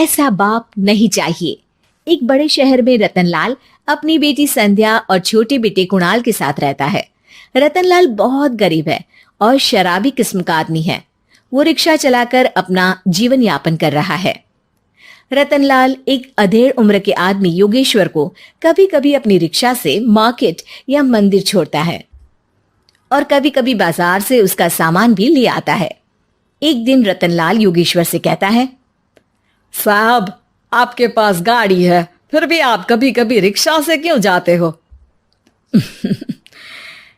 ऐसा बाप नहीं चाहिए। एक बड़े शहर में रतनलाल अपनी बेटी संध्या और छोटे बेटे कुणाल के साथ रहता है। रतनलाल बहुत गरीब है और शराबी किस्म का आदमी है। वो रिक्शा चलाकर अपना जीवन यापन कर रहा है। रतनलाल एक अधेड़ उम्र के आदमी योगेश्वर को कभी कभी अपनी रिक्शा से मार्केट या मंदिर छोड़ता है और कभी कभी बाजार से उसका सामान भी ले आता है। एक दिन रतनलाल योगेश्वर से कहता है, साहब, आपके पास गाड़ी है, फिर भी आप कभी कभी रिक्शा से क्यों जाते हो?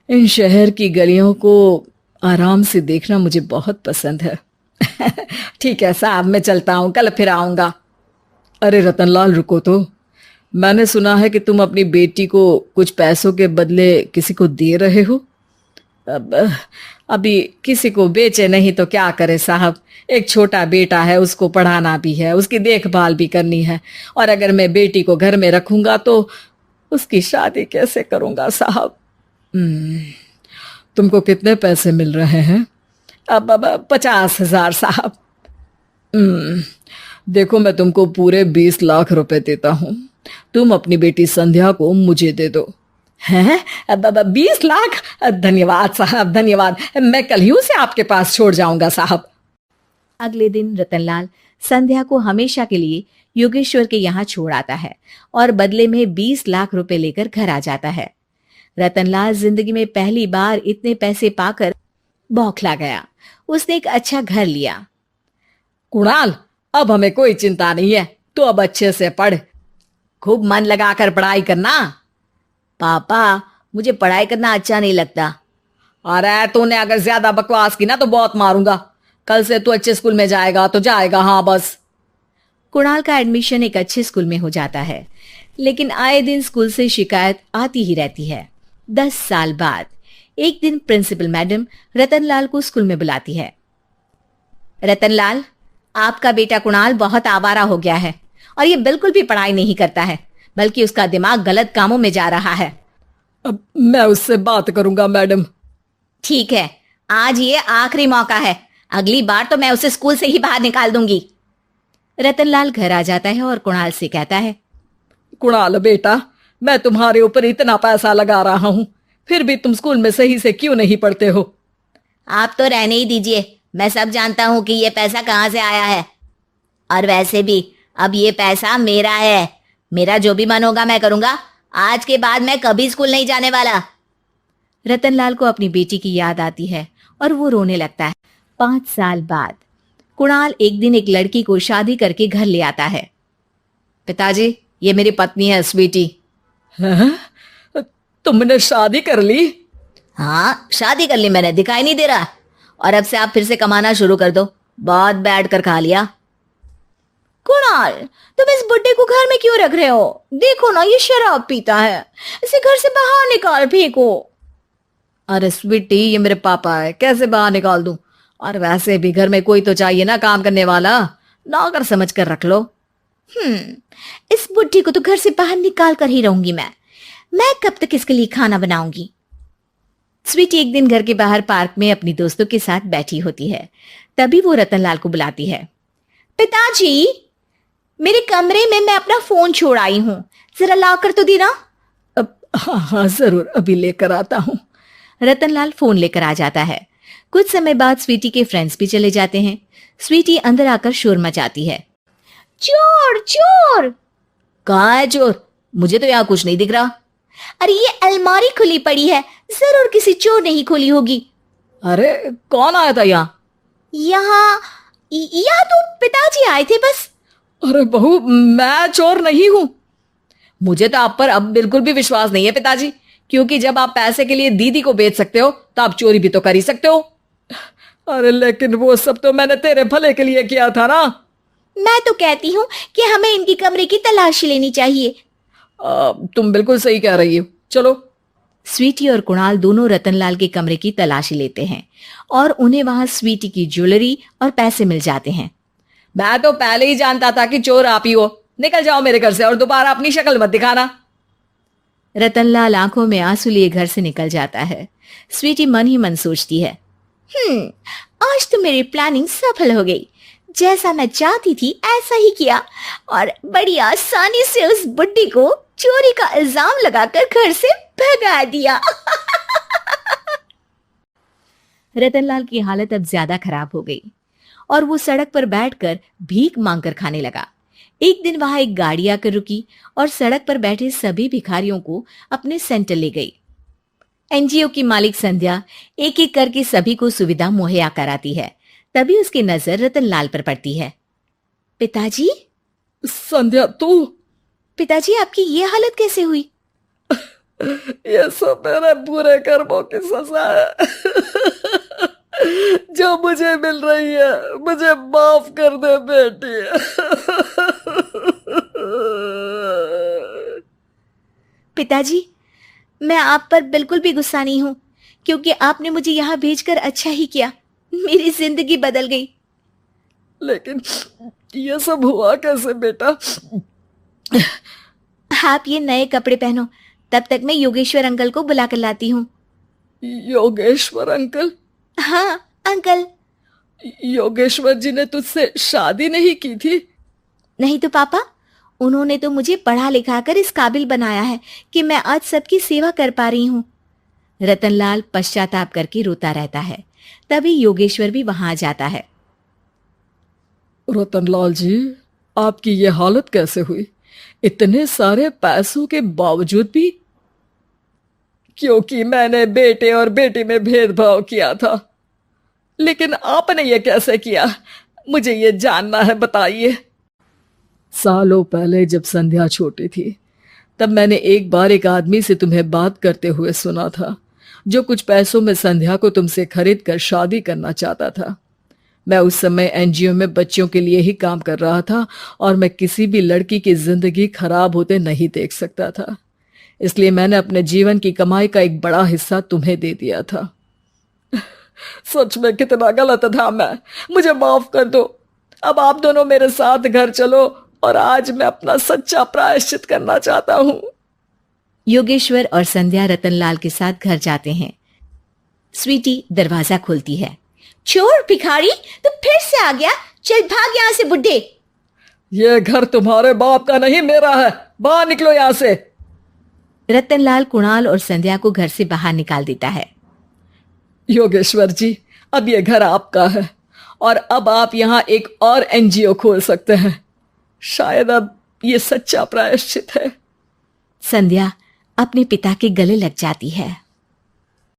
इन शहर की गलियों को आराम से देखना मुझे बहुत पसंद है। ठीक है साहब, मैं चलता हूँ, कल फिर आऊंगा। अरे रतनलाल, रुको तो। मैंने सुना है कि तुम अपनी बेटी को कुछ पैसों के बदले किसी को दे रहे हो। अभी किसी को बेचे नहीं तो क्या करे साहब। एक छोटा बेटा है, उसको पढ़ाना भी है, उसकी देखभाल भी करनी है, और अगर मैं बेटी को घर में रखूंगा तो उसकी शादी कैसे करूंगा साहब। तुमको कितने पैसे मिल रहे हैं? अब 50,000 साहब। देखो, मैं तुमको पूरे 20 लाख रुपए देता हूँ। तुम अपनी बेटी संध्या को मुझे दे दो। हैं? 20 लाख? धन्यवाद साहब, धन्यवाद। मैं कल ही उसे आपके पास छोड़ जाऊंगा साहब। अगले दिन रतनलाल संध्या को हमेशा के लिए योगेश्वर के यहाँ छोड़ आता है और बदले में 20 लाख रुपए लेकर घर आ जाता है। रतनलाल जिंदगी में पहली बार इतने पैसे पाकर बौखला गया। उसने एक अच्छा घर लिया। कुणाल, अब हमें कोई चिंता नहीं है, तो अब अच्छे से पढ़, खूब मन लगाकर पढ़ाई करना। पापा, मुझे पढ़ाई करना अच्छा नहीं लगता। अरे तूने अगर ज्यादा बकवास की ना तो बहुत मारूंगा। कल से तू अच्छे स्कूल में जाएगा तो जाएगा, हाँ बस। कुणाल का एडमिशन एक अच्छे स्कूल में हो जाता है, लेकिन आए दिन स्कूल से शिकायत आती ही रहती है। 10 साल बाद एक दिन प्रिंसिपल मैडम रतनलाल को स्कूल में बुलाती है। रतनलाल, आपका बेटा कुणाल बहुत आवारा हो गया है और ये बिल्कुल भी पढ़ाई नहीं करता है, बल्कि उसका दिमाग गलत कामों में जा रहा है। अब मैं उससे बात करूंगा मैडम। ठीक है, आज ये आखिरी मौका है, अगली बार तो मैं उसे स्कूल से ही बाहर निकाल दूंगी। रतनलाल घर आ जाता है और कुणाल से कहता है, कुणाल बेटा, मैं तुम्हारे ऊपर इतना पैसा लगा रहा हूं, फिर भी तुम स्कूल में सही से क्यों नहीं पढ़ते हो? आप तो रहने ही दीजिए, मैं सब जानता हूं कि ये पैसा कहां से आया है। और वैसे भी अब ये पैसा मेरा है, मेरा जो भी मन होगा मैं करूंगा। आज के बाद मैं कभी स्कूल नहीं जाने वाला। रतनलाल को अपनी बेटी की याद आती है और वो रोने लगता है। 5 साल बाद कुणाल एक दिन एक लड़की को शादी करके घर ले आता है। पिताजी, ये मेरी पत्नी है स्वीटी। तुमने शादी कर ली? हाँ, शादी कर ली मैंने, दिखाई नहीं दे रहा। और अब से आप फिर से कमाना शुरू कर दो, बहुत बैठ कर खा लिया। कुणाल, तुम इस बुड्ढे को घर में क्यों रख रहे हो? देखो ना, ये शराब पीता है, इसे घर से बाहर निकाल फेंको। अरे स्वीटी, ये मेरे पापा है, कैसे बाहर निकाल दूं? और वैसे भी घर में कोई तो चाहिए ना काम करने वाला, नौकर समझ कर रख लो। इस बुड्ढी को तो घर से बाहर निकाल कर ही रहूंगी मैं कब तक इसके लिए खाना बनाऊंगी। स्वीटी एक दिन घर के बाहर पार्क में अपनी दोस्तों के साथ बैठी होती है। तभी वो रतनलाल को बुलाती है। पिताजी, मेरे कमरे में मैं अपना फोन छोड़ आई हूँ, जरा ला कर तो देना। हाँ जरूर, अभी लेकर आता हूँ। रतनलाल फोन लेकर आ जाता है। कुछ समय बाद स्वीटी के फ्रेंड्स भी चले जाते हैं। स्वीटी अंदर आकर शोर मचाती है। चोर चोर! कहाँ है चोर? मुझे तो यहाँ कुछ नहीं दिख रहा। अरे ये अलमारी खुली पड़ी है, जरूर किसी चोर ने ही खोली होगी। अरे कौन आया था यहाँ? यहाँ तो पिताजी आए थे बस। अरे बहू, मैं चोर नहीं हूँ। मुझे तो आप पर अब बिल्कुल भी विश्वास नहीं है पिताजी, क्योंकि जब आप पैसे के लिए दीदी को बेच सकते हो तो आप चोरी भी तो कर ही सकते हो। अरे लेकिन वो सब तो मैंने तेरे भले के लिए किया था ना। मैं तो कहती हूँ कि हमें इनकी कमरे की तलाशी लेनी चाहिए। तुम बिल्कुल सही कह रही हो, चलो। स्वीटी और कुणाल दोनों रतनलाल के कमरे की तलाशी लेते हैं और उन्हें वहां स्वीटी की ज्वेलरी और पैसे मिल जाते हैं। मैं तो पहले ही जानता था कि चोर आप ही हो। निकल जाओ मेरे घर से और दोबारा अपनी शक्ल मत दिखाना। रतनलाल आंखों में आंसू लिए घर से निकल जाता है। स्वीटी मन ही मन सोचती है, आज तो मेरी प्लानिंग सफल हो गई। जैसा मैं चाहती थी ऐसा ही किया और बड़ी आसानी से उस बुड्ढी को चोरी का इल्जाम लगाकर घर से भगा दिया। रतनलाल की हालत अब ज्यादा खराब हो गई और वो सड़क पर बैठकर भीख मांगकर खाने लगा। एक दिन वहां एक गाड़ी आकर रुकी और सड़क पर बैठे सभी भिखारियों को अपने सेंटर ले गई। एनजीओ की मालिक संध्या एक एक करके सभी को सुविधा मुहैया कराती है। तभी उसकी नजर रतनलाल पर पड़ती है। पिताजी, संध्या तू? पिताजी आपकी ये हालत कैसे हुई? ये सब मेरे बुरे कर्मों की सजा है जो मुझे मिल रही है। मुझे माफ कर दे बेटी। पिताजी, मैं आप पर बिल्कुल भी गुस्सा नहीं हूं, क्योंकि आपने मुझे यहां भेजकर अच्छा ही किया। मेरी जिंदगी बदल गई। लेकिन ये सब हुआ कैसे बेटा? आप ये नए कपड़े पहनो, तब तक मैं योगेश्वर अंकल को बुला कर लाती हूँ। योगेश्वर अंकल? हाँ अंकल। योगेश्वर जी ने तुझसे शादी नहीं की थी? नहीं तो पापा, उन्होंने तो मुझे पढ़ा लिखा कर इस काबिल बनाया है कि मैं आज सबकी सेवा कर पा रही हूँ। रतनलाल पश्चाताप करके रोता रहता है। तभी योगेश्वर भी वहां आ जाता है। रतनलाल जी, आपकी ये हालत कैसे हुई? इतने सारे पैसों के बावजूद भी? क्योंकि मैंने बेटे और बेटी में भेदभाव किया था। लेकिन आपने ये कैसे किया? मुझे ये जानना है, बताइए। सालों पहले जब संध्या छोटी थी, तब मैंने एक बार एक आदमी से तुम्हें बात करते हुए सुना था, जो कुछ पैसों में संध्या को तुमसे खरीद कर शादी करना चाहता था। मैं उस समय एनजीओ में बच्चों के लिए ही काम कर रहा था और मैं किसी भी लड़की की जिंदगी खराब होते नहीं देख सकता था। इसलिए मैंने अपने जीवन की कमाई का एक बड़ा हिस्सा तुम्हें दे दिया था। सच में कितना गलत था मैं। मुझे माफ कर दो। अब आप दोनों मेरे साथ घर चलो और आज मैं अपना सच्चा प्रायश्चित करना चाहता हूं। योगेश्वर और संध्या रतनलाल के साथ घर जाते हैं। स्वीटी दरवाजा खोलती है। चोर भिखारी, तू फिर से आ गया? चल भाग यहाँ से बुड्ढे। ये घर तुम्हारे बाप का नहीं, मेरा है। बाहर निकलो यहाँ से। रतनलाल कुणाल और संध्या को घर से बाहर निकाल देता है। योगेश्वर जी, अब ये घर आपका है और अब आप यहाँ एक और एनजीओ खोल सकते हैं। शायद अब ये सच्चा प्रायश्चित है। संध्या अपने पिता के गले लग जाती है।